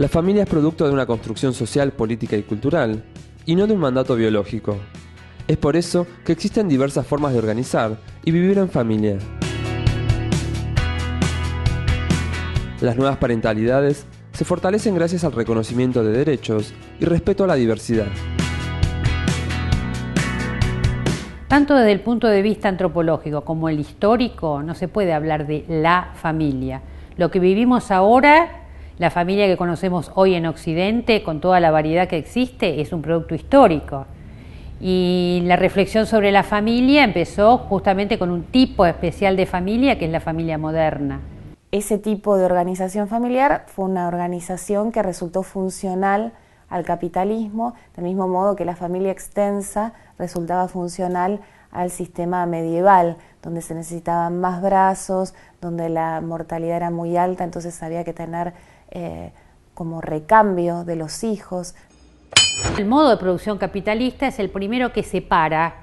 La familia es producto de una construcción social, política y cultural, y no de un mandato biológico. Es por eso que existen diversas formas de organizar y vivir en familia. Las nuevas parentalidades se fortalecen gracias al reconocimiento de derechos y respeto a la diversidad. Tanto desde el punto de vista antropológico como el histórico, no se puede hablar de la familia. Lo que vivimos ahora, la familia que conocemos hoy en Occidente, con toda la variedad que existe, es un producto histórico. Y la reflexión sobre la familia empezó justamente con un tipo especial de familia, que es la familia moderna. Ese tipo de organización familiar fue una organización que resultó funcional al capitalismo, del mismo modo que la familia extensa resultaba funcional al sistema medieval, donde se necesitaban más brazos, donde la mortalidad era muy alta, entonces había que tener como recambio de los hijos. El modo de producción capitalista es el primero que separa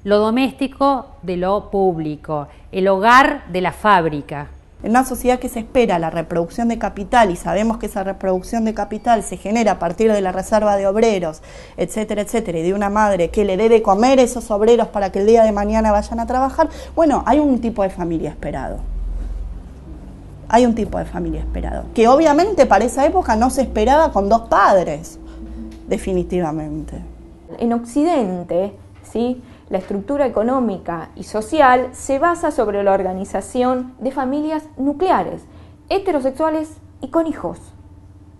lo doméstico de lo público, el hogar de la fábrica. En una sociedad que se espera la reproducción de capital y sabemos que esa reproducción de capital se genera a partir de la reserva de obreros, etcétera, etcétera, y de una madre que le dé de comer a esos obreros para que el día de mañana vayan a trabajar, bueno, hay un tipo de familia esperado. Hay un tipo de familia esperado, que obviamente para esa época no se esperaba con dos padres, definitivamente. En Occidente, ¿sí?, la estructura económica y social se basa sobre la organización de familias nucleares, heterosexuales y con hijos,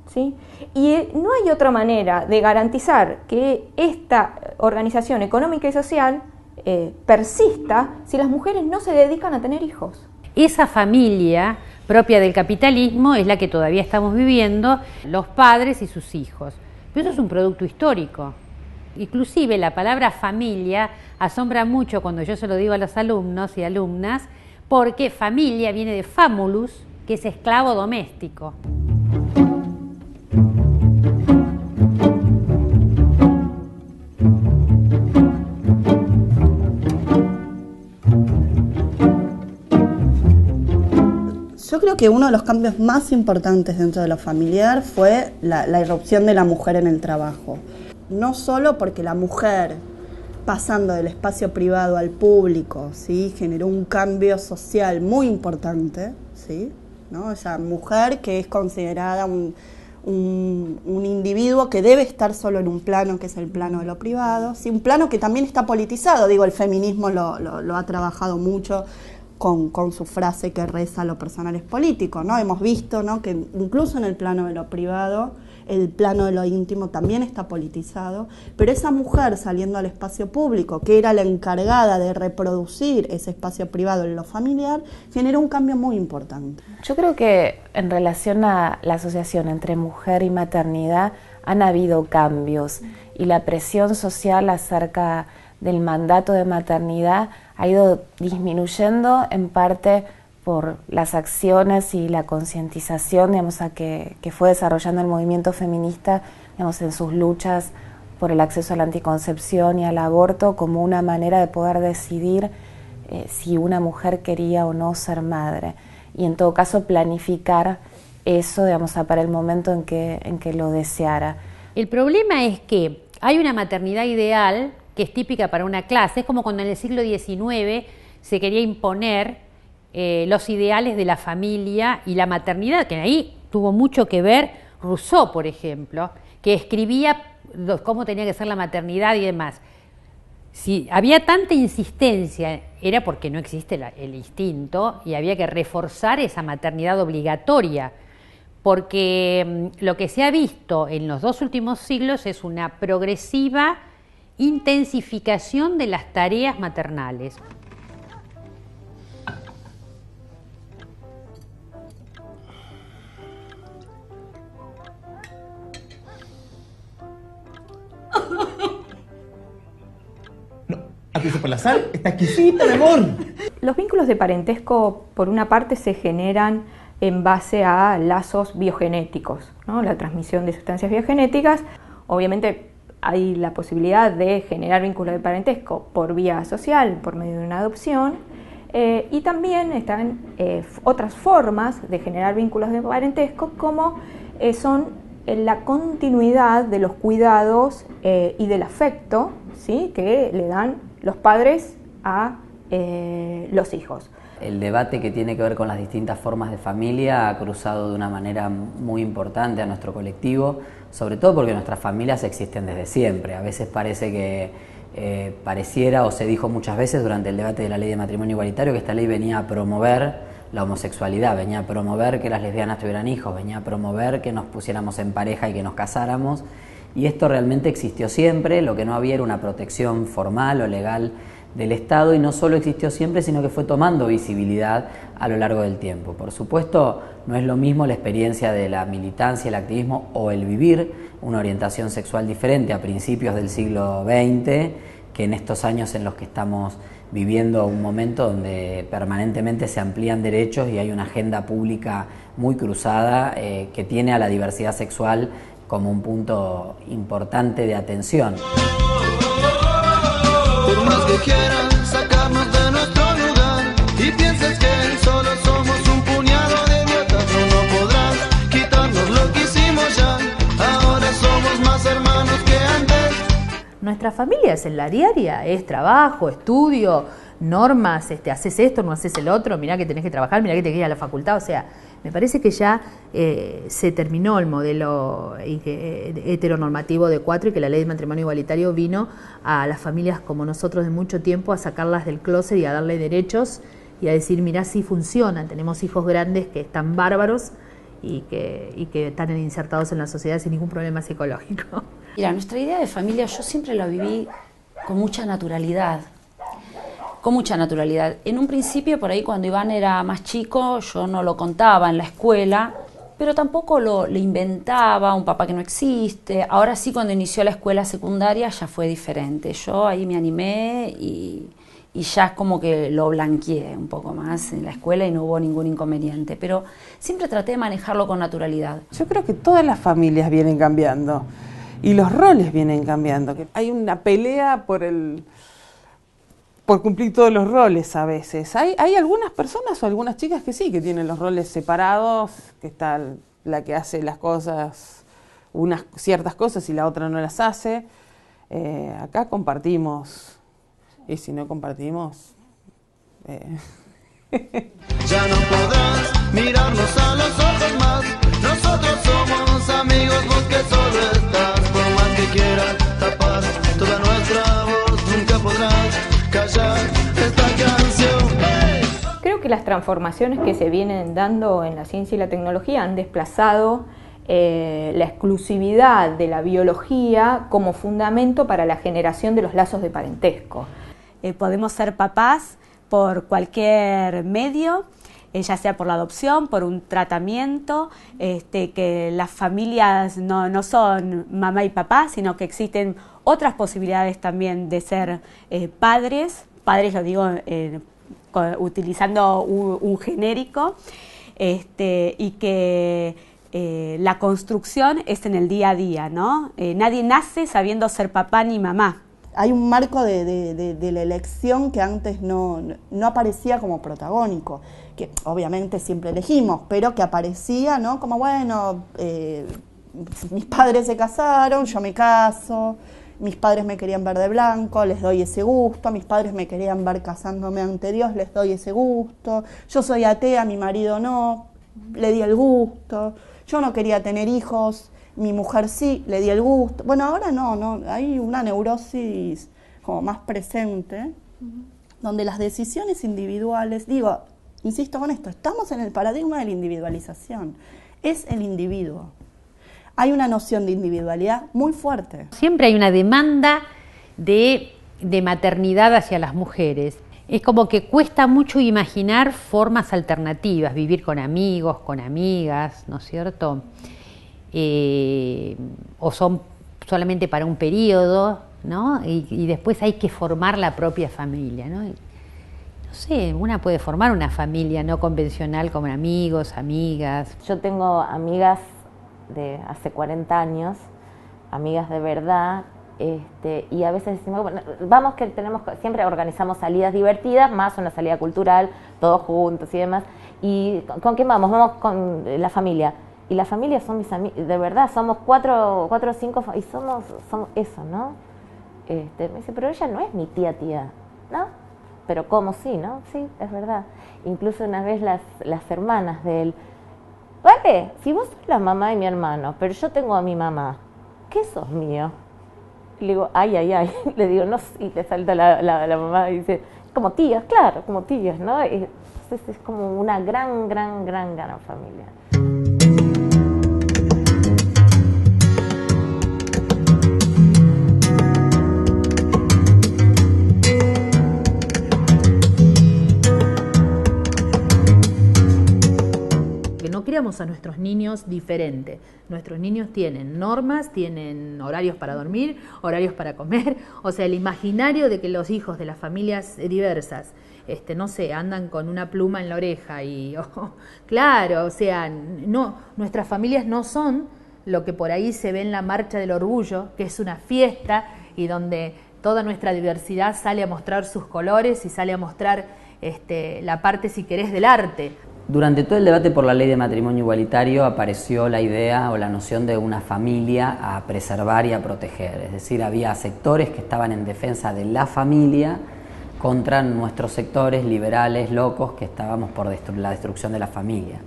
¿sí? Y no hay otra manera de garantizar que esta organización económica y social persista si las mujeres no se dedican a tener hijos. Esa familia propia del capitalismo es la que todavía estamos viviendo, los padres y sus hijos. Pero eso es un producto histórico. Inclusive la palabra familia asombra mucho cuando yo se lo digo a los alumnos y alumnas, porque familia viene de famulus, que es esclavo doméstico. Yo creo que uno de los cambios más importantes dentro de lo familiar fue la irrupción de la mujer en el trabajo. No solo porque la mujer, pasando del espacio privado al público, ¿sí?, generó un cambio social muy importante, ¿sí?, ¿no? Esa mujer que es considerada un individuo que debe estar solo en un plano, que es el plano de lo privado, ¿sí?, un plano que también está politizado. Digo, el feminismo lo ha trabajado mucho con su frase que reza lo personal es político, ¿no? Hemos visto, ¿no?, que incluso en el plano de lo privado, el plano de lo íntimo también está politizado, pero esa mujer saliendo al espacio público, que era la encargada de reproducir ese espacio privado en lo familiar, generó un cambio muy importante. Yo creo que en relación a la asociación entre mujer y maternidad han habido cambios y la presión social acerca del mandato de maternidad ha ido disminuyendo en parte por las acciones y la concientización, digamos, que fue desarrollando el movimiento feminista, digamos, en sus luchas por el acceso a la anticoncepción y al aborto como una manera de poder decidir si una mujer quería o no ser madre. Y en todo caso planificar eso, digamos, para el momento en que lo deseara. El problema es que hay una maternidad ideal que es típica para una clase. Es como cuando en el siglo XIX se quería imponer los ideales de la familia y la maternidad, que ahí tuvo mucho que ver Rousseau, por ejemplo, que escribía cómo tenía que ser la maternidad y demás. Si había tanta insistencia, era porque no existe el instinto y había que reforzar esa maternidad obligatoria, porque lo que se ha visto en los 2 últimos siglos es una progresiva intensificación de las tareas maternales. Aquí se por la sal, está exquisita, mi amor. Los vínculos de parentesco, por una parte, se generan en base a lazos biogenéticos, ¿no? La transmisión de sustancias biogenéticas. Obviamente hay la posibilidad de generar vínculos de parentesco por vía social, por medio de una adopción, y también están otras formas de generar vínculos de parentesco, como son la continuidad de los cuidados y del afecto, ¿sí?, que le dan los padres a los hijos. El debate que tiene que ver con las distintas formas de familia ha cruzado de una manera muy importante a nuestro colectivo, sobre todo porque nuestras familias existen desde siempre. A veces parece que pareciera, o se dijo muchas veces durante el debate de la ley de matrimonio igualitario, que esta ley venía a promover la homosexualidad, venía a promover que las lesbianas tuvieran hijos, venía a promover que nos pusiéramos en pareja y que nos casáramos, y esto realmente existió siempre. Lo que no había era una protección formal o legal del Estado, y no solo existió siempre, sino que fue tomando visibilidad a lo largo del tiempo. Por supuesto, no es lo mismo la experiencia de la militancia, el activismo o el vivir una orientación sexual diferente a principios del siglo XX que en estos años en los que estamos viviendo un momento donde permanentemente se amplían derechos y hay una agenda pública muy cruzada que tiene a la diversidad sexual como un punto importante de atención. Por más que quieran sacarnos de nuestro lugar y pienses que solo somos un puñado de idiotas, no podrás quitarnos lo que hicimos ya. Ahora somos más hermanos que antes. Nuestra familia es en la diaria, es trabajo, estudio, normas, haces esto, no haces el otro, mirá que tenés que trabajar, mirá que tenés que ir a la facultad. O sea, me parece que ya se terminó el modelo heteronormativo de 4 y que la ley de matrimonio igualitario vino a las familias como nosotros de mucho tiempo a sacarlas del closet y a darle derechos y a decir, mirá, sí funciona, tenemos hijos grandes que están bárbaros y que están insertados en la sociedad sin ningún problema psicológico. Mira, nuestra idea de familia yo siempre la viví con mucha naturalidad. Con mucha naturalidad. En un principio, por ahí cuando Iván era más chico, yo no lo contaba en la escuela, pero tampoco le inventaba un papá que no existe. Ahora sí, cuando inició la escuela secundaria ya fue diferente. Yo ahí me animé y ya como que lo blanqueé un poco más en la escuela y no hubo ningún inconveniente. Pero siempre traté de manejarlo con naturalidad. Yo creo que todas las familias vienen cambiando y los roles vienen cambiando. Hay una pelea por cumplir todos los roles a veces. Hay algunas personas o algunas chicas que sí, que tienen los roles separados, que está la que hace las cosas, unas ciertas cosas y la otra no las hace. Acá compartimos, y si no compartimos... Ya no podrás mirarnos a los ojos más. Nosotros somos amigos, vos que solo estás. Por más que quieras tapar toda nuestra voz, nunca podrás callar esta canción. Creo que las transformaciones que se vienen dando en la ciencia y la tecnología han desplazado la exclusividad de la biología como fundamento para la generación de los lazos de parentesco. Podemos ser papás por cualquier medio, ya sea por la adopción, por un tratamiento, que las familias no son mamá y papá, sino que existen otras posibilidades también de ser padres lo digo utilizando un genérico, y que la construcción es en el día a día, ¿no? Nadie nace sabiendo ser papá ni mamá. Hay un marco de la elección que antes no aparecía como protagónico, que obviamente siempre elegimos, pero que aparecía, ¿no? Como bueno, mis padres se casaron, yo me caso, mis padres me querían ver de blanco, les doy ese gusto, mis padres me querían ver casándome ante Dios, les doy ese gusto, yo soy atea, mi marido no, le di el gusto, yo no quería tener hijos, mi mujer sí, le di el gusto. Bueno, ahora no, hay una neurosis como más presente, donde las decisiones individuales, insisto con esto, estamos en el paradigma de la individualización, es el individuo. Hay una noción de individualidad muy fuerte. Siempre hay una demanda de maternidad hacia las mujeres. Es como que cuesta mucho imaginar formas alternativas, vivir con amigos, con amigas, ¿no es cierto? O son solamente para un periodo, ¿no? Y después hay que formar la propia familia, ¿no? No sé, una puede formar una familia no convencional como amigos, amigas. Yo tengo amigas de hace 40 años, amigas de verdad, y a veces decimos, bueno, vamos que siempre organizamos salidas divertidas, más una salida cultural, todos juntos y demás. ¿Y con quién vamos? Vamos con la familia. Y la familia son mis amigos, de verdad, somos cuatro o cinco, y somos eso, ¿no? Me dice, pero ella no es mi tía, ¿no? Pero ¿cómo sí, no? Sí, es verdad. Incluso una vez las hermanas de él, vale, si vos sos la mamá de mi hermano, pero yo tengo a mi mamá, ¿qué sos mío? Y le digo, ay. Le digo, no, y te salta la mamá y dice, como tías, claro, como tías, ¿no? Entonces es como una gran familia. No criamos a nuestros niños diferente. Nuestros niños tienen normas, tienen horarios para dormir, horarios para comer. O sea, el imaginario de que los hijos de las familias diversas, no sé, andan con una pluma en la oreja y, claro, o sea, no, nuestras familias no son lo que por ahí se ve en la Marcha del Orgullo, que es una fiesta y donde toda nuestra diversidad sale a mostrar sus colores y sale a mostrar la parte, si querés, del arte. Durante todo el debate por la ley de matrimonio igualitario apareció la idea o la noción de una familia a preservar y a proteger. Es decir, había sectores que estaban en defensa de la familia contra nuestros sectores liberales, locos, que estábamos por la destrucción de la familia.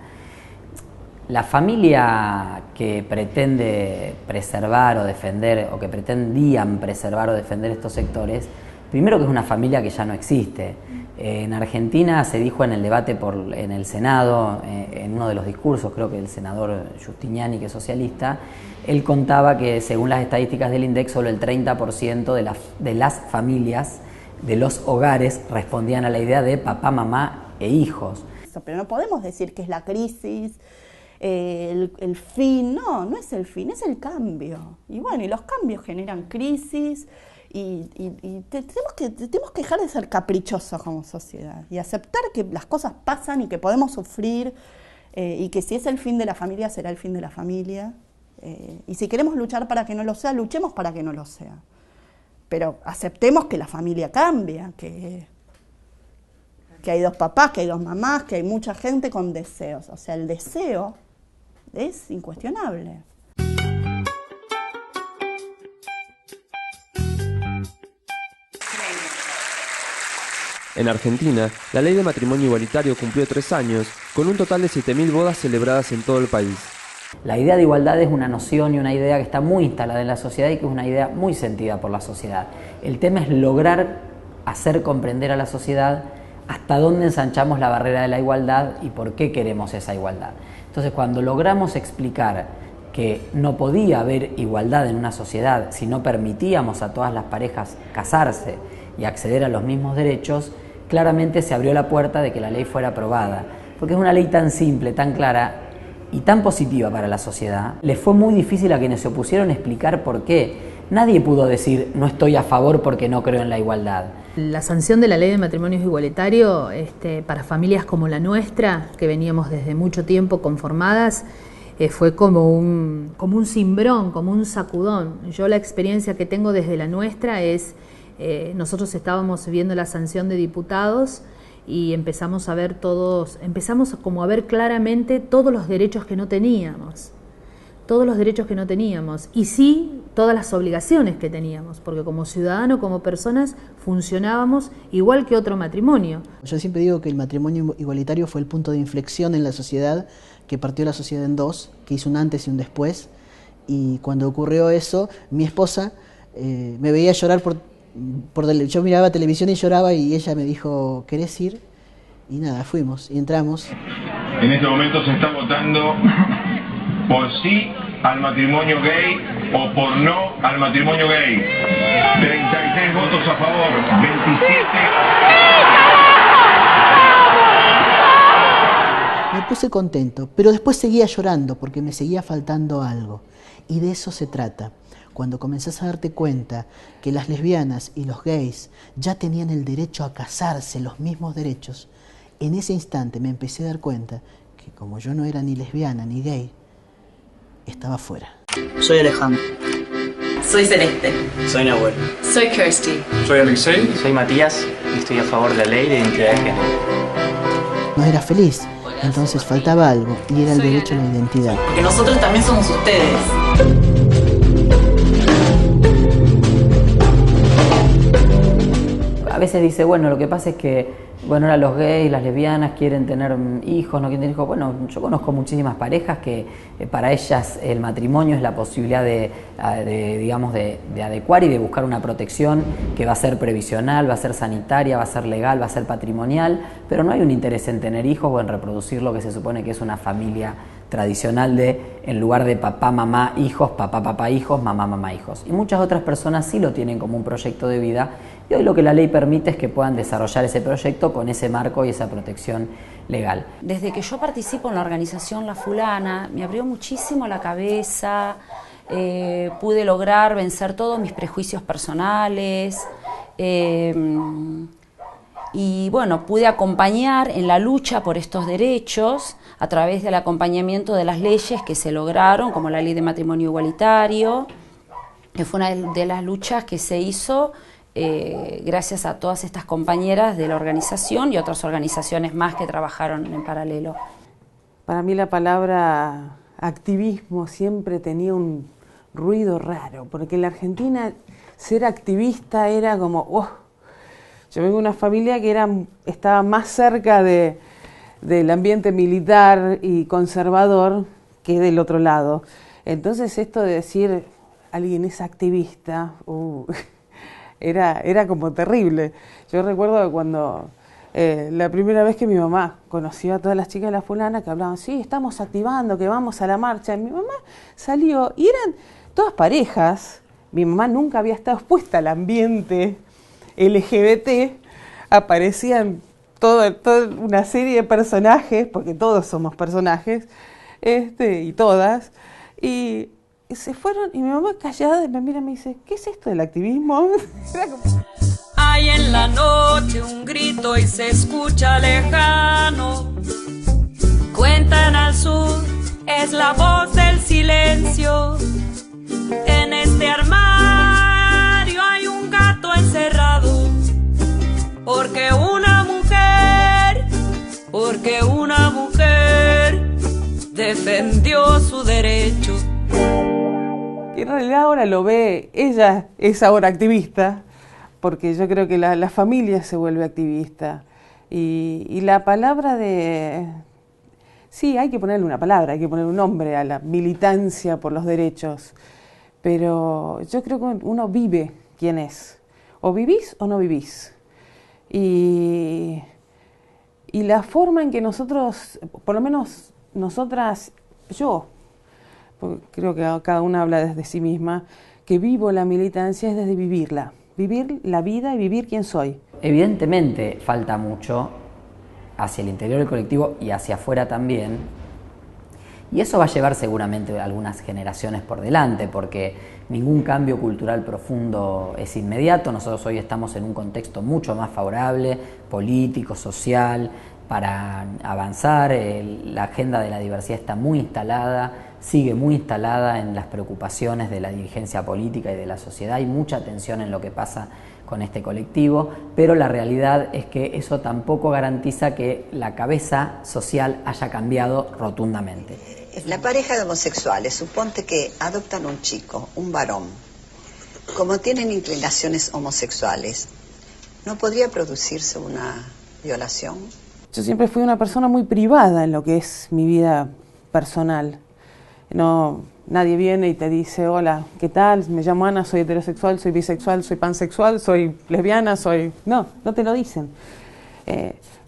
La familia que pretende preservar o defender, o que pretendían preservar o defender estos sectores, primero que es una familia que ya no existe. En Argentina se dijo en el debate en el Senado, en uno de los discursos, creo que el senador Giustiniani, que es socialista, él contaba que según las estadísticas del INDEC solo el 30% de las familias, de los hogares, respondían a la idea de papá, mamá e hijos. Pero no podemos decir que es la crisis, el fin, no es el fin, es el cambio. Y bueno, y los cambios generan crisis. Y tenemos que dejar de ser caprichosos como sociedad y aceptar que las cosas pasan y que podemos sufrir y que si es el fin de la familia, será el fin de la familia. Y si queremos luchar para que no lo sea, luchemos para que no lo sea. Pero aceptemos que la familia cambia, que hay dos papás, que hay dos mamás, que hay mucha gente con deseos. O sea, el deseo es incuestionable. En Argentina, la ley de matrimonio igualitario cumplió 3 años, con un total de 7.000 bodas celebradas en todo el país. La idea de igualdad es una noción y una idea que está muy instalada en la sociedad y que es una idea muy sentida por la sociedad. El tema es lograr hacer comprender a la sociedad hasta dónde ensanchamos la barrera de la igualdad y por qué queremos esa igualdad. Entonces, cuando logramos explicar que no podía haber igualdad en una sociedad si no permitíamos a todas las parejas casarse y acceder a los mismos derechos, claramente se abrió la puerta de que la ley fuera aprobada, porque es una ley tan simple, tan clara y tan positiva para la sociedad. Les fue muy difícil a quienes se opusieron explicar por qué. Nadie pudo decir, no estoy a favor porque no creo en la igualdad. La sanción de la ley de matrimonio igualitario para familias como la nuestra, que veníamos desde mucho tiempo conformadas, fue como un cimbrón, como un sacudón. Yo la experiencia que tengo desde la nuestra es, nosotros estábamos viendo la sanción de diputados y empezamos a ver claramente todos los derechos que no teníamos. Y sí, todas las obligaciones que teníamos, porque como ciudadanos, como personas, funcionábamos igual que otro matrimonio. Yo siempre digo que el matrimonio igualitario fue el punto de inflexión en la sociedad, que partió la sociedad en dos, que hizo un antes y un después, y cuando ocurrió eso, mi esposa me veía llorar yo miraba televisión y lloraba, y ella me dijo, ¿querés ir? Y nada, fuimos y entramos. En este momento se está votando por sí al matrimonio gay o por no al matrimonio gay. 36 votos a favor, 27... Me puse contento, pero después seguía llorando porque me seguía faltando algo. Y de eso se trata. Cuando comenzás a darte cuenta que las lesbianas y los gays ya tenían el derecho a casarse, los mismos derechos, en ese instante me empecé a dar cuenta que como yo no era ni lesbiana ni gay, estaba fuera. Soy Alejandro. Soy Celeste. Soy Nahuel. Soy Kirsty. Soy Alexei. Soy Matías y estoy a favor de la ley de identidad de género. No era feliz Entonces faltaba algo, y era el derecho a la identidad. Porque nosotros también somos ustedes. A veces dice, bueno, lo que pasa es que, bueno, ahora los gays, las lesbianas quieren tener hijos, no quieren tener hijos. Bueno, yo conozco muchísimas parejas que para ellas el matrimonio es la posibilidad de adecuar y de buscar una protección que va a ser previsional, va a ser sanitaria, va a ser legal, va a ser patrimonial, pero no hay un interés en tener hijos o en reproducir lo que se supone que es una familia tradicional de, en lugar de papá, mamá, hijos, papá, papá, hijos, mamá, mamá, hijos. Y muchas otras personas sí lo tienen como un proyecto de vida, y hoy lo que la ley permite es que puedan desarrollar ese proyecto con ese marco y esa protección legal. Desde que yo participo en la organización La Fulana, me abrió muchísimo la cabeza, pude lograr vencer todos mis prejuicios personales, y bueno, pude acompañar en la lucha por estos derechos a través del acompañamiento de las leyes que se lograron, como la ley de matrimonio igualitario, que fue una de las luchas que se hizo gracias a todas estas compañeras de la organización y otras organizaciones más que trabajaron en paralelo. Para mí la palabra activismo siempre tenía un ruido raro, porque en la Argentina ser activista era como, oh. Yo vengo de una familia que estaba más cerca del ambiente militar y conservador que del otro lado. Entonces esto de decir alguien es activista, era como terrible. Yo recuerdo que cuando la primera vez que mi mamá conoció a todas las chicas de La Fulana que hablaban, sí, estamos activando, que vamos a la marcha, y mi mamá salió y eran todas parejas. Mi mamá nunca había estado expuesta al ambiente LGBT, aparecían toda una serie de personajes, porque todos somos personajes, y todas, y se fueron, y mi mamá callada me mira y me dice, ¿qué es esto del activismo? Hay en la noche un grito y se escucha lejano, cuentan al sur, es la voz del silencio, en este armario hay un gato encerrado, porque una mujer defendió su derecho. Y en realidad ahora lo ve, ella es ahora activista, porque yo creo que la familia se vuelve activista. Y la palabra de... Sí, hay que ponerle una palabra, hay que poner un nombre a la militancia por los derechos, pero yo creo que uno vive quién es. O vivís o no vivís. Y la forma en que nosotros, por lo menos nosotras, yo, porque creo que cada una habla desde sí misma, que vivo la militancia es desde vivirla, vivir la vida y vivir quién soy. Evidentemente falta mucho hacia el interior del colectivo y hacia afuera también, y eso va a llevar seguramente algunas generaciones por delante, porque ningún cambio cultural profundo es inmediato. Nosotros hoy estamos en un contexto mucho más favorable, político, social, para avanzar. La agenda de la diversidad está muy instalada, sigue muy instalada en las preocupaciones de la dirigencia política y de la sociedad. Hay mucha atención en lo que pasa con este colectivo, pero la realidad es que eso tampoco garantiza que la cabeza social haya cambiado rotundamente. La pareja de homosexuales, suponte que adoptan un chico, un varón, como tienen inclinaciones homosexuales, ¿no podría producirse una violación? Yo siempre fui una persona muy privada en lo que es mi vida personal. No, nadie viene y te dice, hola, ¿qué tal? Me llamo Ana, soy heterosexual, soy bisexual, soy pansexual, soy lesbiana, soy... No te lo dicen.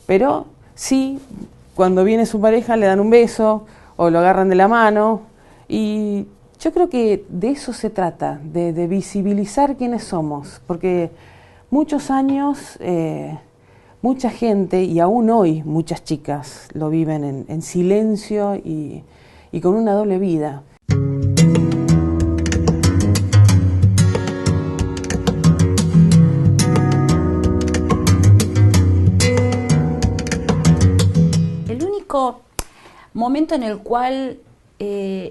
Pero sí, cuando viene su pareja le dan un beso o lo agarran de la mano, y yo creo que de eso se trata, de visibilizar quiénes somos, porque muchos años, mucha gente, y aún hoy muchas chicas lo viven en silencio y con una doble vida. El único momento en el cual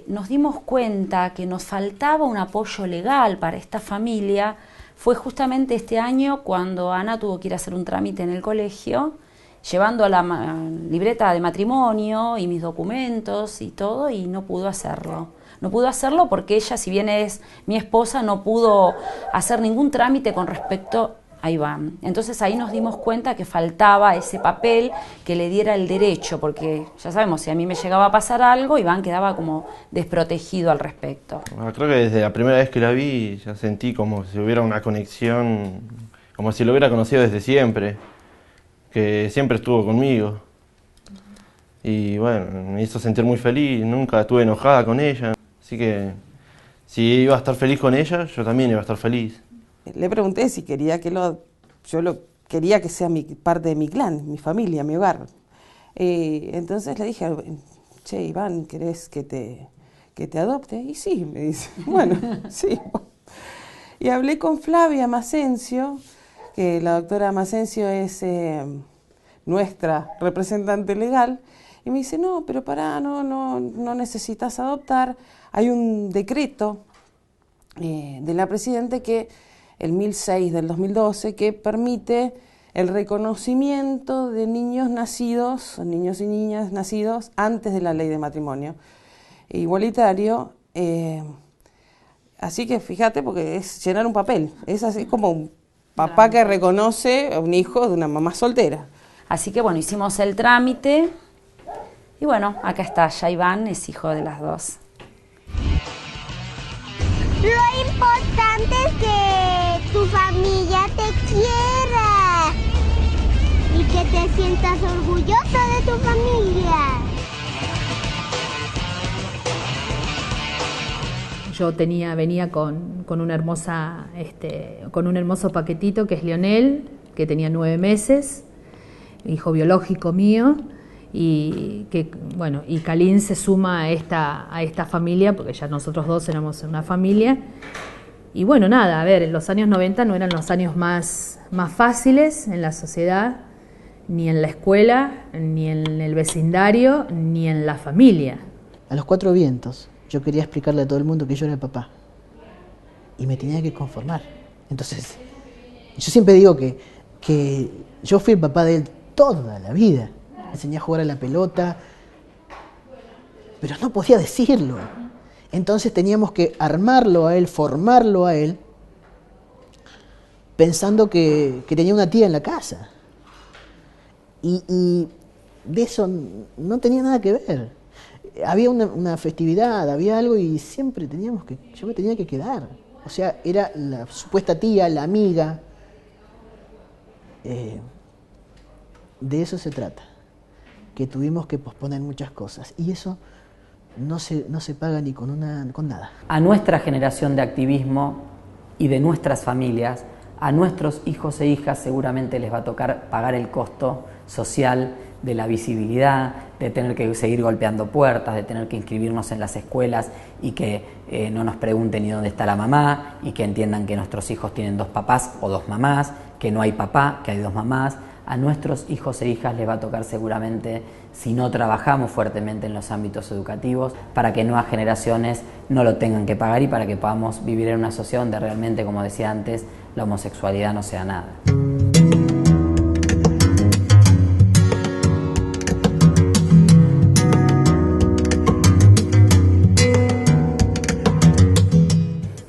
nos dimos cuenta que nos faltaba un apoyo legal para esta familia fue justamente este año, cuando Ana tuvo que ir a hacer un trámite en el colegio llevando la libreta de matrimonio y mis documentos y todo, y no pudo hacerlo. No pudo hacerlo porque ella, si bien es mi esposa, no pudo hacer ningún trámite con respecto a Iván. Entonces ahí nos dimos cuenta que faltaba ese papel que le diera el derecho, porque ya sabemos, si a mí me llegaba a pasar algo, Iván quedaba como desprotegido al respecto. Creo que desde la primera vez que la vi ya sentí como si hubiera una conexión, como si lo hubiera conocido desde siempre, que siempre estuvo conmigo. Y bueno, me hizo sentir muy feliz, nunca estuve enojada con ella. Así que si iba a estar feliz con ella, yo también iba a estar feliz. Le pregunté si quería que quería que sea parte de mi clan, mi familia, mi hogar. Entonces le dije, che, Iván, ¿querés que te adopte? Y sí, me dice, bueno, sí. Y hablé con Flavia Masencio, que la doctora Masencio es nuestra representante legal, y me dice, no, pero pará, no necesitas adoptar. Hay un decreto de la Presidenta que el 1006 del 2012, que permite el reconocimiento de niños y niñas nacidos antes de la ley de matrimonio igualitario. Así que fíjate, porque es llenar un papel, es así como un papá que reconoce a un hijo de una mamá soltera. Así que bueno, hicimos el trámite y bueno, acá está, ya Iván es hijo de las dos. Lo importante es que tu familia te quiera y que te sientas orgulloso de tu familia. Yo venía con un hermoso paquetito que es Leonel, que tenía 9 meses, hijo biológico mío, y Kalin se suma a esta familia, porque ya nosotros dos éramos una familia. Y bueno, nada, a ver, en los años 90 no eran los años más fáciles en la sociedad, ni en la escuela, ni en el vecindario, ni en la familia. A los 4 vientos, yo quería explicarle a todo el mundo que yo era el papá. Y me tenía que conformar. Entonces, yo siempre digo que yo fui el papá de él toda la vida. Me enseñé a jugar a la pelota, pero no podía decirlo. Entonces teníamos que armarlo a él, formarlo a él, pensando que tenía una tía en la casa. Y de eso no tenía nada que ver. Había una festividad, había algo y siempre yo me tenía que quedar. O sea, era la supuesta tía, la amiga. De eso se trata. Que tuvimos que posponer muchas cosas. Y eso no se paga ni con nada. A nuestra generación de activismo y de nuestras familias, a nuestros hijos e hijas seguramente les va a tocar pagar el costo social de la visibilidad, de tener que seguir golpeando puertas, de tener que inscribirnos en las escuelas y que no nos pregunten ni dónde está la mamá, y que entiendan que nuestros hijos tienen 2 papás o 2 mamás, que no hay papá, que hay 2 mamás. A nuestros hijos e hijas les va a tocar seguramente, si no trabajamos fuertemente en los ámbitos educativos, para que nuevas generaciones no lo tengan que pagar y para que podamos vivir en una sociedad donde realmente, como decía antes, la homosexualidad no sea nada.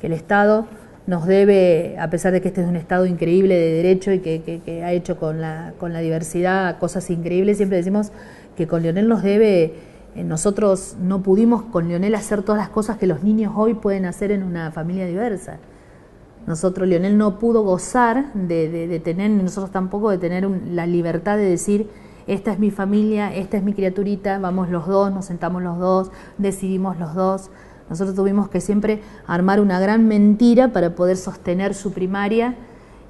El Estado nos debe, a pesar de que este es un Estado increíble de derecho y que ha hecho con la diversidad cosas increíbles, siempre decimos que con Leonel nos debe, nosotros no pudimos con Leonel hacer todas las cosas que los niños hoy pueden hacer en una familia diversa. Leonel no pudo gozar de tener, ni nosotros tampoco, de tener la libertad de decir, esta es mi familia, esta es mi criaturita, vamos los dos, nos sentamos los dos, decidimos los dos. Nosotros tuvimos que siempre armar una gran mentira para poder sostener su primaria,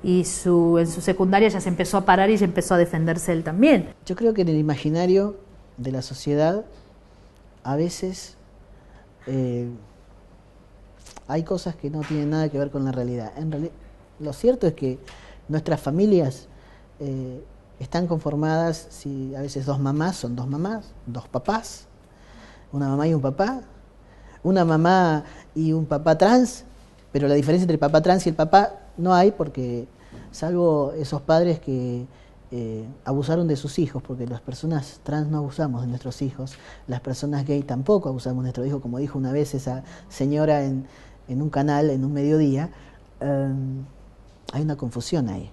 y en su secundaria ya se empezó a parar y ya empezó a defenderse él también. Yo creo que en el imaginario de la sociedad a veces hay cosas que no tienen nada que ver con la realidad. Lo cierto es que nuestras familias están conformadas, si a veces 2 mamás, son 2 mamás, 2 papás, una mamá y un papá, una mamá y un papá trans, pero la diferencia entre el papá trans y el papá no hay, porque salvo esos padres que abusaron de sus hijos, porque las personas trans no abusamos de nuestros hijos, las personas gay tampoco abusamos de nuestros hijos, como dijo una vez esa señora en un canal, en un mediodía. Hay una confusión ahí.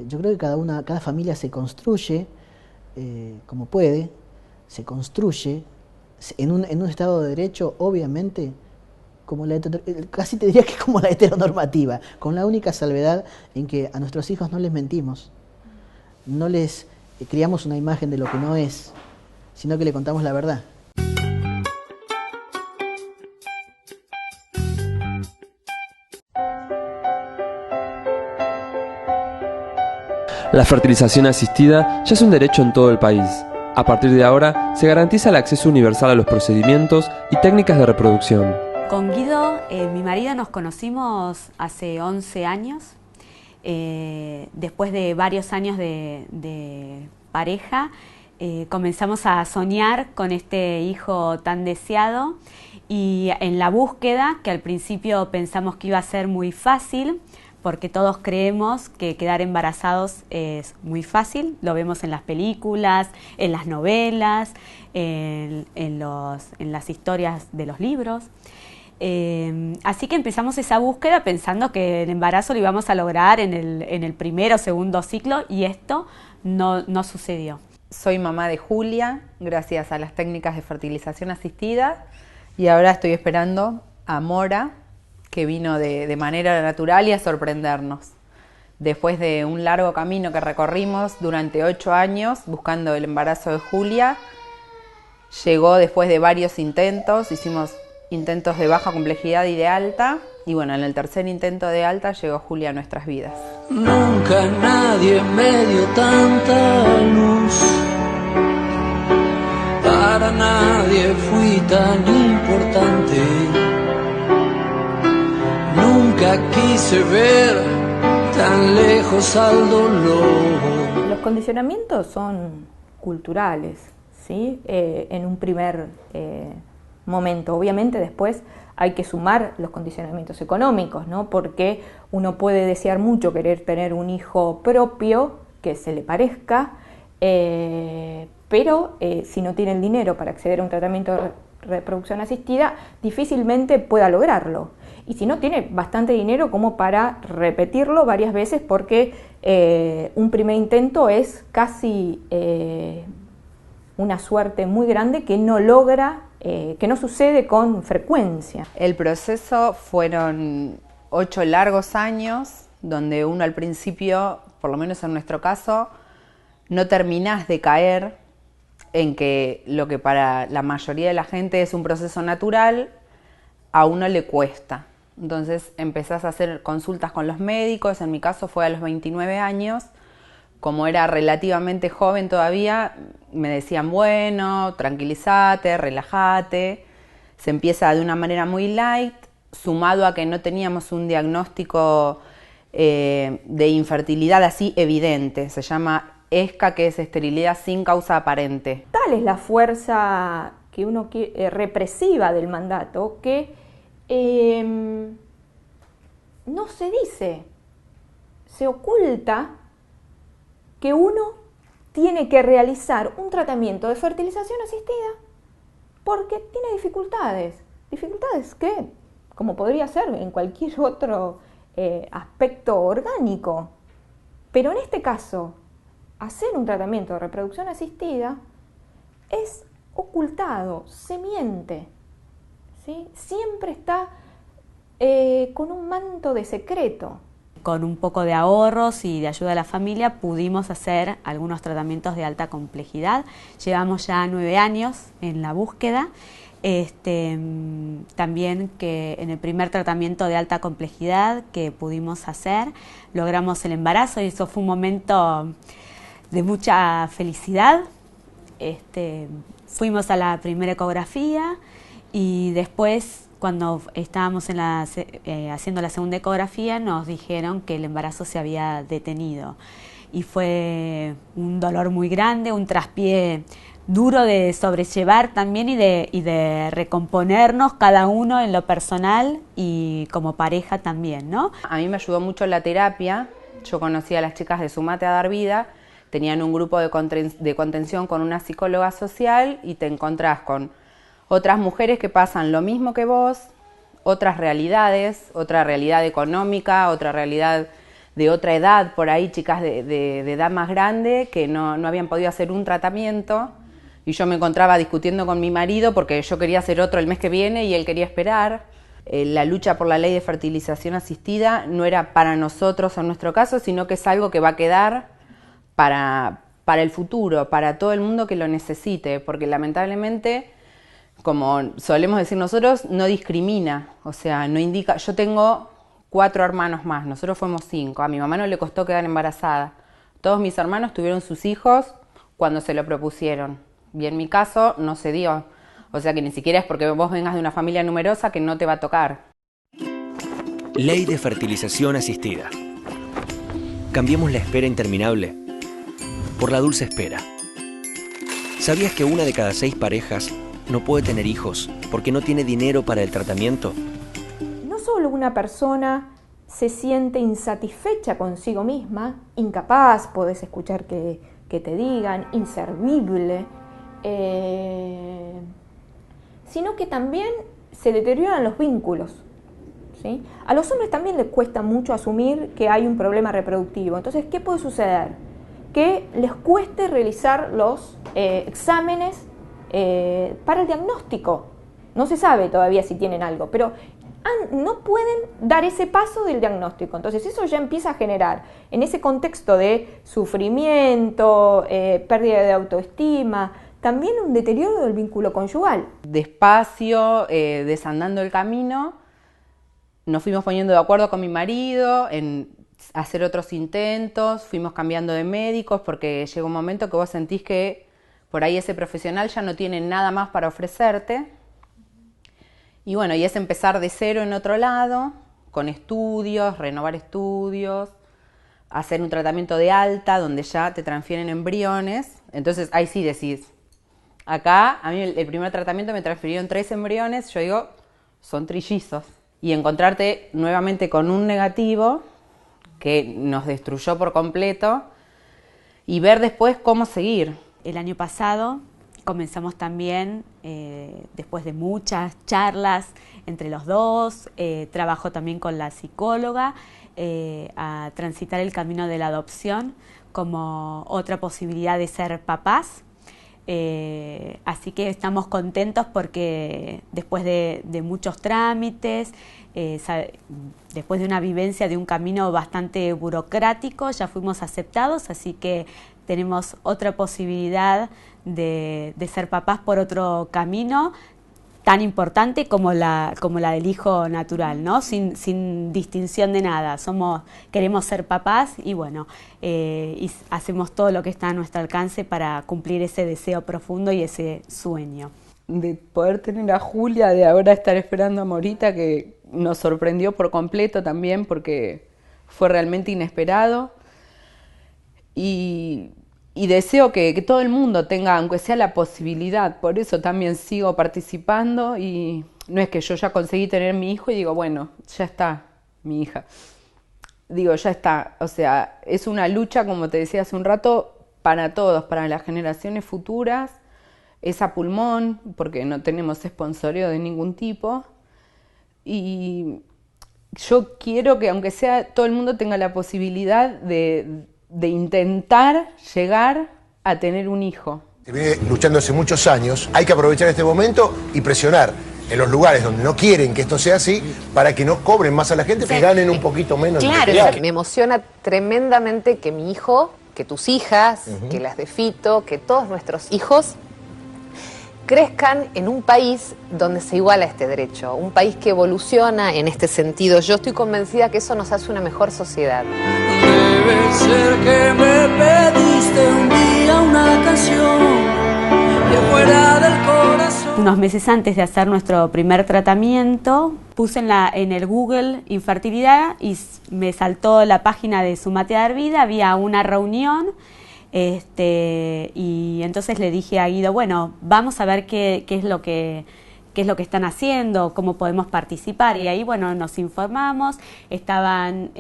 Yo creo que cada familia se construye como puede, se construye en un Estado de Derecho, obviamente, como casi te diría que como la heteronormativa, con la única salvedad en que a nuestros hijos no les mentimos, no les criamos una imagen de lo que no es, sino que le contamos la verdad. La fertilización asistida ya es un derecho en todo el país. A partir de ahora, se garantiza el acceso universal a los procedimientos y técnicas de reproducción. Con Guido, mi marido, nos conocimos hace 11 años. Después de varios años de pareja, comenzamos a soñar con este hijo tan deseado, y en la búsqueda, que al principio pensamos que iba a ser muy fácil, porque todos creemos que quedar embarazados es muy fácil, lo vemos en las películas, en las novelas, en las historias de los libros. Así que empezamos esa búsqueda pensando que el embarazo lo íbamos a lograr en el primero o segundo ciclo, y esto no sucedió. Soy mamá de Julia, gracias a las técnicas de fertilización asistida, y ahora estoy esperando a Mora, que vino de manera natural y a sorprendernos. Después de un largo camino que recorrimos durante 8 años buscando el embarazo de Julia, llegó después de varios intentos, hicimos intentos de baja complejidad y de alta, y bueno, en el tercer intento de alta llegó Julia a nuestras vidas. Nunca nadie me dio tanta luz, para nadie fui tan importante, nunca quise ver tan lejos al dolor. Los condicionamientos son culturales, ¿sí? En un primer momento. Obviamente después hay que sumar los condicionamientos económicos, ¿no? Porque uno puede desear mucho querer tener un hijo propio que se le parezca, pero si no tiene el dinero para acceder a un tratamiento de reproducción asistida, difícilmente pueda lograrlo. Y si no, tiene bastante dinero como para repetirlo varias veces, porque un primer intento es casi una suerte muy grande que no logra, que no sucede con frecuencia. El proceso fueron 8 largos años, donde uno al principio, por lo menos en nuestro caso, no terminás de caer en que lo que para la mayoría de la gente es un proceso natural, a uno le cuesta. Entonces empezás a hacer consultas con los médicos, en mi caso fue a los 29 años, como era relativamente joven todavía, me decían, bueno, tranquilízate, relájate, se empieza de una manera muy light, sumado a que no teníamos un diagnóstico de infertilidad así evidente, se llama ESCA, que es esterilidad sin causa aparente. Tal es la fuerza que uno represiva del mandato que no se dice, se oculta que uno tiene que realizar un tratamiento de fertilización asistida porque tiene dificultades. Dificultades que, como podría ser en cualquier otro aspecto orgánico. Pero en este caso, hacer un tratamiento de reproducción asistida es ocultado, se miente, ¿sí? Siempre está con un manto de secreto. Con un poco de ahorros y de ayuda de la familia pudimos hacer algunos tratamientos de alta complejidad. Llevamos ya 9 años en la búsqueda. También que en el primer tratamiento de alta complejidad que pudimos hacer, logramos el embarazo, y eso fue un momento de mucha felicidad. Fuimos a la primera ecografía, y después, cuando estábamos haciendo la segunda ecografía, nos dijeron que el embarazo se había detenido. Y fue un dolor muy grande, un traspié duro de sobrellevar también, y de recomponernos cada uno en lo personal y como pareja también, ¿no? A mí me ayudó mucho la terapia. yo conocí a las chicas de Sumate a Dar Vida, tenían un grupo de contención con una psicóloga social y te encontrás con otras mujeres que pasan lo mismo que vos, otras realidades, otra realidad económica, otra realidad de otra edad, por ahí chicas de edad más grande que no habían podido hacer un tratamiento y yo me encontraba discutiendo con mi marido porque yo quería hacer otro el mes que viene y él quería esperar. La lucha por la ley de fertilización asistida no era para nosotros en nuestro caso, sino que es algo que va a quedar para el futuro, para todo el mundo que lo necesite, porque lamentablemente, como solemos decir nosotros, no discrimina, o sea, no indica. Yo tengo 4 hermanos más, nosotros fuimos 5, a mi mamá no le costó quedar embarazada. Todos mis hermanos tuvieron sus hijos cuando se lo propusieron, y en mi caso no se dio. O sea que ni siquiera es porque vos vengas de una familia numerosa que no te va a tocar. Ley de fertilización asistida. Cambiemos la espera interminable por la dulce espera. ¿Sabías que 1 de cada 6 parejas no puede tener hijos porque no tiene dinero para el tratamiento? No solo una persona se siente insatisfecha consigo misma, incapaz, podés escuchar que te digan, inservible, sino que también se deterioran los vínculos, ¿sí? A los hombres también les cuesta mucho asumir que hay un problema reproductivo. Entonces, ¿qué puede suceder? Que les cueste realizar los exámenes para el diagnóstico. No se sabe todavía si tienen algo, pero no pueden dar ese paso del diagnóstico. Entonces eso ya empieza a generar, en ese contexto de sufrimiento, pérdida de autoestima, también un deterioro del vínculo conyugal. Despacio, desandando el camino, nos fuimos poniendo de acuerdo con mi marido en hacer otros intentos, fuimos cambiando de médicos porque llega un momento que vos sentís que por ahí ese profesional ya no tiene nada más para ofrecerte. Y bueno, y es empezar de cero en otro lado, con estudios, renovar estudios, hacer un tratamiento de alta donde ya te transfieren embriones. Entonces ahí sí decís, acá a mí el primer tratamiento me transfirieron 3 embriones, yo digo, son trillizos. Y encontrarte nuevamente con un negativo que nos destruyó por completo y ver después cómo seguir. El año pasado comenzamos también, después de muchas charlas entre los dos, trabajo también con la psicóloga, a transitar el camino de la adopción como otra posibilidad de ser papás. Así que estamos contentos porque después de muchos trámites, después de una vivencia de un camino bastante burocrático, ya fuimos aceptados, así que tenemos otra posibilidad de ser papás por otro camino tan importante como la del hijo natural, ¿no? Sin distinción de nada. Queremos ser papás y bueno, y hacemos todo lo que está a nuestro alcance para cumplir ese deseo profundo y ese sueño. De poder tener a Julia, de ahora estar esperando a Morita, que nos sorprendió por completo también porque fue realmente inesperado. Y deseo que todo el mundo tenga, aunque sea la posibilidad, por eso también sigo participando y no es que yo ya conseguí tener mi hijo y digo, bueno, ya está mi hija. Digo, ya está, o sea, es una lucha, como te decía hace un rato, para todos, para las generaciones futuras, es a pulmón, porque no tenemos sponsoreo de ningún tipo y yo quiero que aunque sea todo el mundo tenga la posibilidad de intentar llegar a tener un hijo. Se viene luchando hace muchos años, hay que aprovechar este momento y presionar en los lugares donde no quieren que esto sea así para que no cobren más a la gente, que ganen un poquito menos. Claro, me emociona tremendamente que mi hijo, que tus hijas, que las de Fito, que todos nuestros hijos crezcan en un país donde se iguala este derecho, un país que evoluciona en este sentido. Yo estoy convencida que eso nos hace una mejor sociedad. Debe ser que me pediste un día una canción que fuera del corazón. Unos meses antes de hacer nuestro primer tratamiento, puse en el Google infertilidad y me saltó la página de Sumate a Dar Vida, había una reunión. Y entonces le dije a Guido, bueno, vamos a ver qué es lo que qué es lo que están haciendo, cómo podemos participar. Y ahí, bueno, nos informamos. Estaban,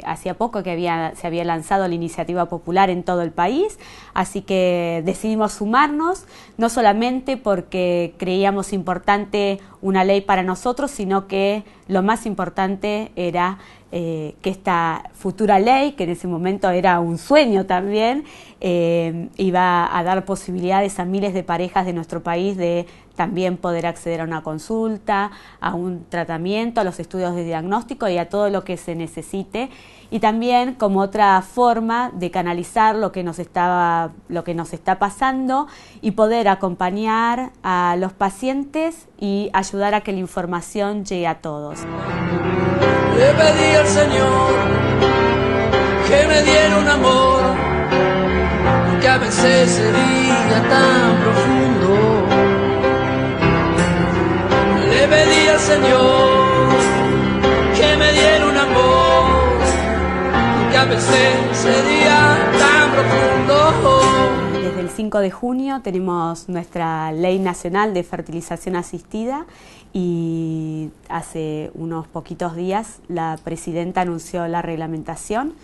hacía poco que se había lanzado la iniciativa popular en todo el país, así que decidimos sumarnos, no solamente porque creíamos importante una ley para nosotros, sino que lo más importante era que esta futura ley, que en ese momento era un sueño también, iba a dar posibilidades a miles de parejas de nuestro país de también poder acceder a una consulta, a un tratamiento, a los estudios de diagnóstico y a todo lo que se necesite, y también como otra forma de canalizar lo que nos está pasando y poder acompañar a los pacientes y ayudar a que la información llegue a todos. Le pedí al Señor que me diera un amor que a veces sería tan profundo. Le pedí al Señor que me diera un amor que a veces sería tan profundo. Desde el 5 de junio tenemos nuestra Ley Nacional de Fertilización Asistida y hace unos poquitos días la Presidenta anunció la reglamentación.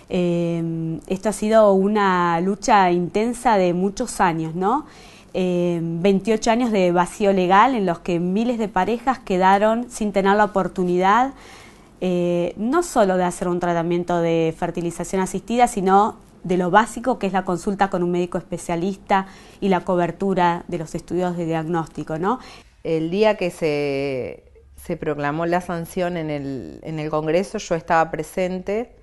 Esto ha sido una lucha intensa de muchos años, ¿no? 28 años de vacío legal en los que miles de parejas quedaron sin tener la oportunidad no solo de hacer un tratamiento de fertilización asistida, sino de lo básico que es la consulta con un médico especialista y la cobertura de los estudios de diagnóstico, ¿no? El día que se proclamó la sanción en el Congreso, yo estaba presente,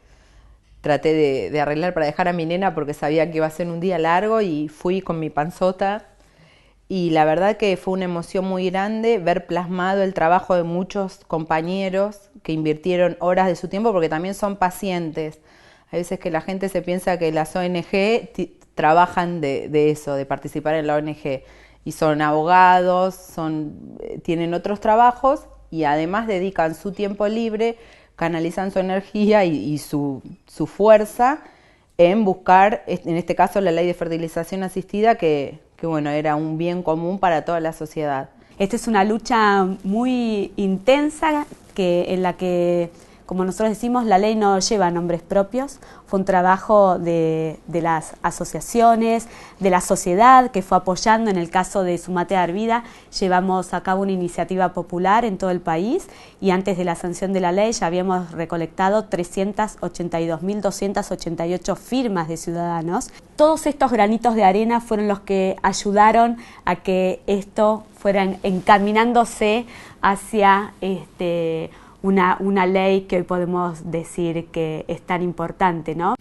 traté de arreglar para dejar a mi nena porque sabía que iba a ser un día largo y fui con mi panzota. Y la verdad que fue una emoción muy grande ver plasmado el trabajo de muchos compañeros que invirtieron horas de su tiempo porque también son pacientes. Hay veces que la gente se piensa que las ONG trabajan de eso, de participar en la ONG. Y son abogados, tienen otros trabajos y además dedican su tiempo libre, canalizan su energía y su fuerza en buscar, en este caso, la ley de fertilización asistida que bueno, era un bien común para toda la sociedad. Esta es una lucha muy intensa en la que, como nosotros decimos, la ley no lleva nombres propios. Fue un trabajo de las asociaciones, de la sociedad que fue apoyando. En el caso de Sumate a Dar Vida, llevamos a cabo una iniciativa popular en todo el país y antes de la sanción de la ley ya habíamos recolectado 382.288 firmas de ciudadanos. Todos estos granitos de arena fueron los que ayudaron a que esto fuera encaminándose hacia una ley que hoy podemos decir que es tan importante, ¿no?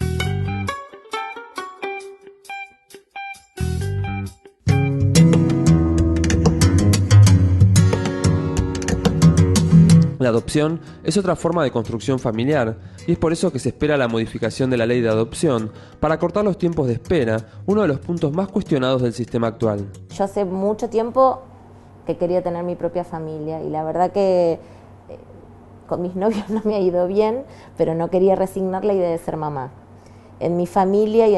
La adopción es otra forma de construcción familiar y es por eso que se espera la modificación de la ley de adopción para acortar los tiempos de espera, uno de los puntos más cuestionados del sistema actual. Yo hace mucho tiempo que quería tener mi propia familia y la verdad que con mis novios no me ha ido bien, pero no quería resignar la idea de ser mamá. En mi familia y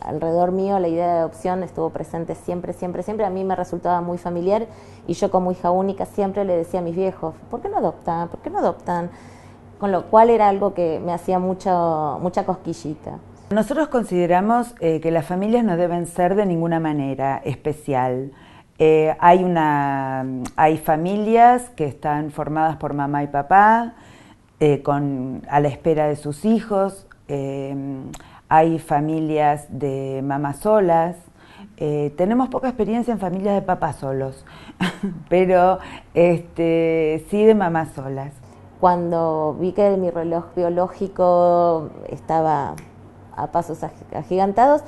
alrededor mío la idea de adopción estuvo presente siempre, siempre, siempre. A mí me resultaba muy familiar y yo como hija única siempre le decía a mis viejos, ¿por qué no adoptan? ¿Por qué no adoptan? Con lo cual era algo que me hacía mucha cosquillita. Nosotros consideramos que las familias no deben ser de ninguna manera especial. Hay familias que están formadas por mamá y papá, a la espera de sus hijos. Hay familias de mamás solas. Tenemos poca experiencia en familias de papás solos, pero sí de mamás solas. Cuando vi que mi reloj biológico estaba a pasos agigantados,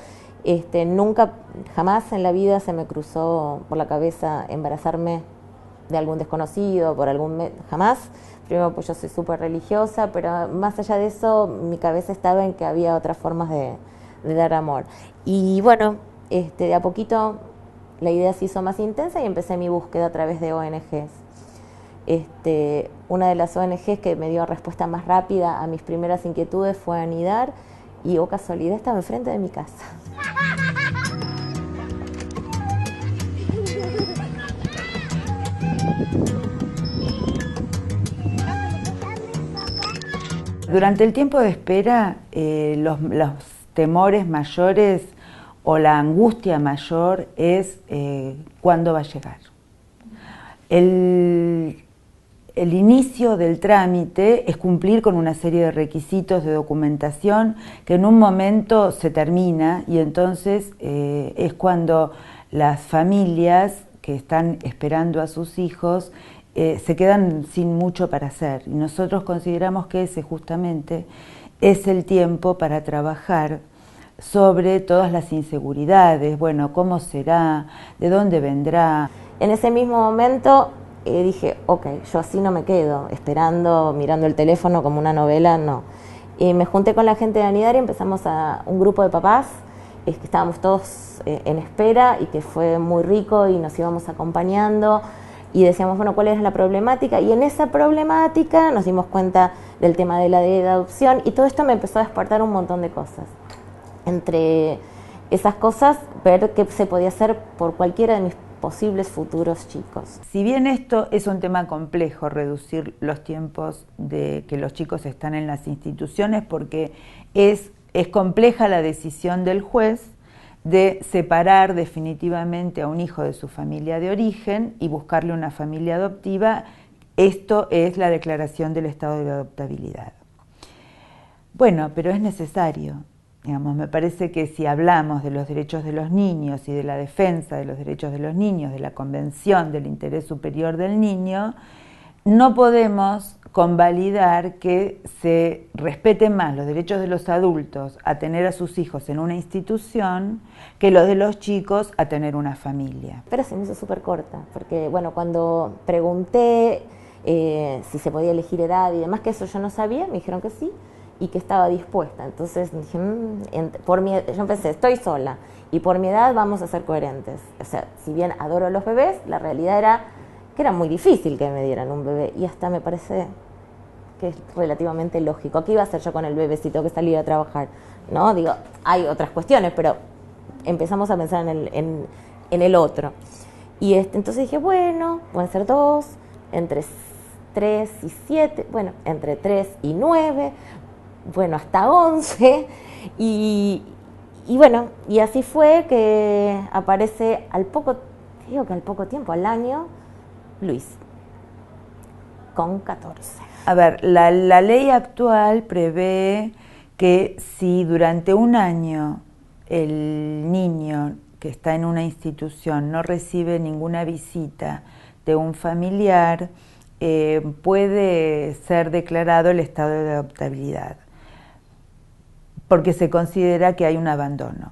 nunca, jamás en la vida se me cruzó por la cabeza embarazarme de algún desconocido, jamás. Primero, pues yo soy súper religiosa, pero más allá de eso, mi cabeza estaba en que había otras formas de dar amor. Y bueno, de a poquito la idea se hizo más intensa y empecé mi búsqueda a través de ONGs. Una de las ONGs que me dio respuesta más rápida a mis primeras inquietudes fue Anidar, y oh casualidad estaba enfrente de mi casa. Durante el tiempo de espera, los temores mayores o la angustia mayor es cuándo va a llegar. El inicio del trámite es cumplir con una serie de requisitos de documentación que en un momento se termina y entonces es cuando las familias que están esperando a sus hijos se quedan sin mucho para hacer. Y nosotros consideramos que ese justamente es el tiempo para trabajar sobre todas las inseguridades, bueno, cómo será, de dónde vendrá. En ese mismo momento dije, ok, yo así no me quedo, esperando, mirando el teléfono como una novela, no. Y me junté con la gente de Anidaria, empezamos un grupo de papás, que estábamos todos en espera y que fue muy rico y nos íbamos acompañando y decíamos, bueno, ¿cuál era la problemática? Y en esa problemática nos dimos cuenta del tema de la de adopción y todo esto me empezó a despertar un montón de cosas. Entre esas cosas, ver qué se podía hacer por cualquiera de mis posibles futuros chicos. Si bien esto es un tema complejo, reducir los tiempos de que los chicos están en las instituciones, porque es compleja la decisión del juez de separar definitivamente a un hijo de su familia de origen y buscarle una familia adoptiva. Esto es la declaración del estado de adoptabilidad. Bueno, pero es necesario. Digamos, me parece que si hablamos de los derechos de los niños y de la defensa de los derechos de los niños, de la Convención del Interés Superior del Niño, no podemos convalidar que se respeten más los derechos de los adultos a tener a sus hijos en una institución que los de los chicos a tener una familia. Pero se me hizo súper corta, porque bueno, cuando pregunté si se podía elegir edad y demás, que eso yo no sabía, me dijeron que sí y que estaba dispuesta. Entonces dije, yo empecé, estoy sola y por mi edad vamos a ser coherentes. O sea, si bien adoro a los bebés, la realidad era que era muy difícil que me dieran un bebé y hasta me parece que es relativamente lógico. ¿Qué iba a hacer yo con el bebé si tengo que salir a trabajar? ¿No? Digo, hay otras cuestiones, pero empezamos a pensar en el otro. Y entonces dije, bueno, pueden ser 2, entre 3 y 7, bueno, entre 3 y 9, bueno, hasta 11, y bueno, y así fue que aparece al poco tiempo, al año, Luis, con 14. A ver, la ley actual prevé que si durante un año el niño que está en una institución no recibe ninguna visita de un familiar, puede ser declarado el estado de adoptabilidad, porque se considera que hay un abandono.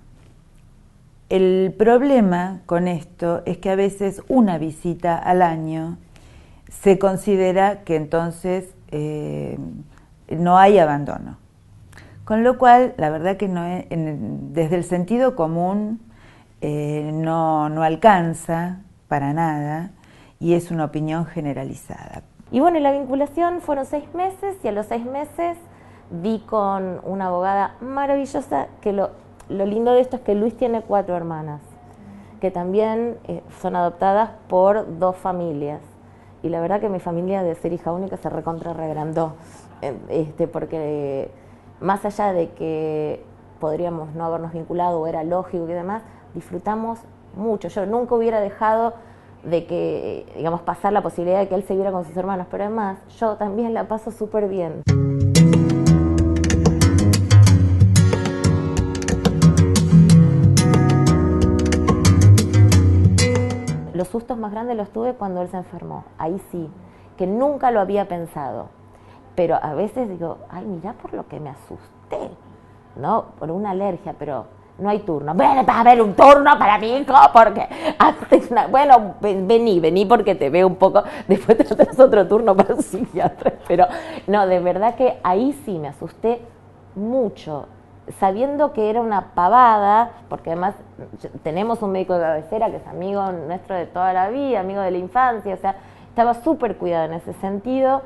El problema con esto es que a veces una visita al año se considera que entonces no hay abandono. Con lo cual, la verdad que desde el sentido común no alcanza para nada y es una opinión generalizada. Y bueno, la vinculación fueron 6 meses y a los 6 meses di con una abogada maravillosa que lo lindo de esto es que Luis tiene 4 hermanas, que también son adoptadas por 2 familias. Y la verdad que mi familia de ser hija única se regrandó, porque más allá de que podríamos no habernos vinculado o era lógico y demás, disfrutamos mucho. Yo nunca hubiera dejado de que, digamos, pasar la posibilidad de que él se viera con sus hermanos, pero además yo también la paso súper bien. Los sustos más grandes los tuve cuando él se enfermó, ahí sí, que nunca lo había pensado, pero a veces digo, ay, mirá por lo que me asusté, ¿no? Por una alergia, pero no hay turno. Ven, va a haber un turno para mi hijo, porque bueno, vení porque te veo un poco, después te tenés otro turno para un psiquiatra, pero no, de verdad que ahí sí me asusté mucho, sabiendo que era una pavada, porque además tenemos un médico de cabecera que es amigo nuestro de toda la vida, amigo de la infancia, o sea, estaba súper cuidado en ese sentido.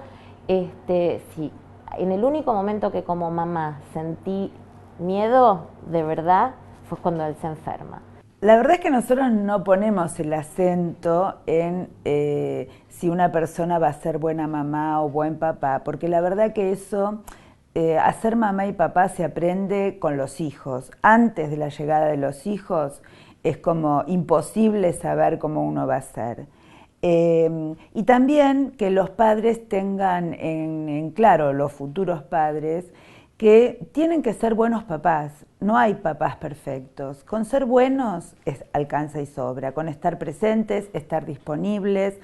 Sí, en el único momento que como mamá sentí miedo, de verdad, fue cuando él se enferma. La verdad es que nosotros no ponemos el acento en si una persona va a ser buena mamá o buen papá, porque la verdad que eso, hacer mamá y papá se aprende con los hijos. Antes de la llegada de los hijos es como imposible saber cómo uno va a ser. Y también que los padres tengan en claro, los futuros padres, que tienen que ser buenos papás. No hay papás perfectos. Con ser buenos alcanza y sobra. Con estar presentes, estar disponibles,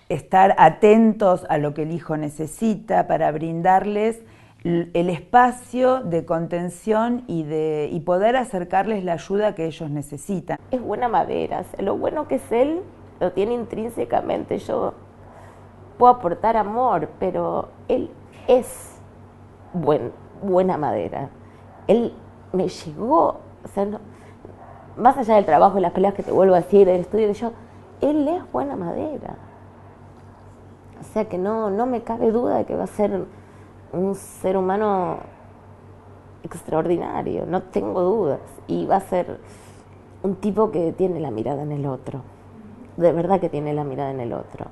estar atentos a lo que el hijo necesita para brindarles el espacio de contención y poder acercarles la ayuda que ellos necesitan. Es buena madera. O sea, lo bueno que es él lo tiene intrínsecamente. Yo puedo aportar amor, pero él es buena madera. Él me llegó, o sea, no, más allá del trabajo y las peleas que te vuelvo a decir, del estudio, él es buena madera. O sea que no me cabe duda de que va a ser un ser humano extraordinario, no tengo dudas. Y va a ser un tipo que tiene la mirada en el otro. De verdad que tiene la mirada en el otro.